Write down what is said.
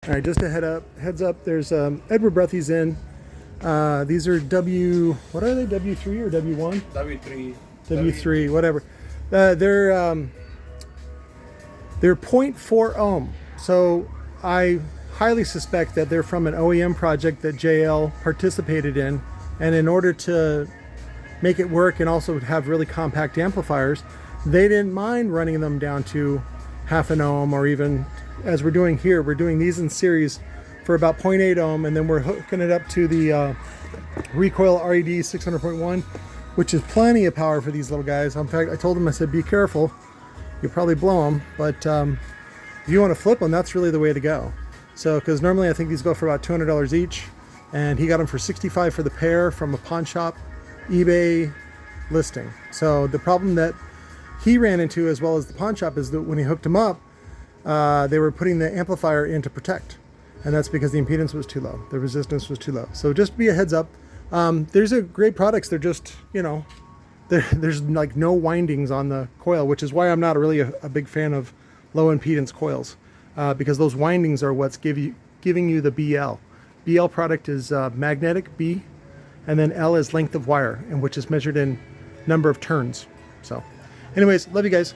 All right, just a heads up, there's Edward Breathy's in. These are what are they, W3 or W1? W3. W3, whatever. They're 0.4 ohm. So I highly suspect that they're from an OEM project that JL participated in. And in order to make it work and also have really compact amplifiers, they didn't mind running them down to half an ohm, or even, as we're doing here, we're doing these in series for about 0.8 ohm, and then we're hooking it up to the Recoil RD 600.1, which is plenty of power for these little guys. In fact, I told them, I said, be careful, you'll probably blow them, but if you want to flip them, that's really the way to go. So, because normally I think these go for about $200 each, and he got them for $65 for the pair from a pawn shop eBay listing. So the problem that he ran into, as well as the pawn shop, is that when he hooked them up, they were putting the amplifier in to protect, and that's because the impedance was too low, the resistance was too low. So just be a heads up. There's a great products. They're just, you know, there's like no windings on the coil, which is why I'm not really a big fan of low impedance coils, because those windings are what's giving you the BL. BL product is magnetic, B, and then L is length of wire, and which is measured in number of turns. So anyways, love you guys.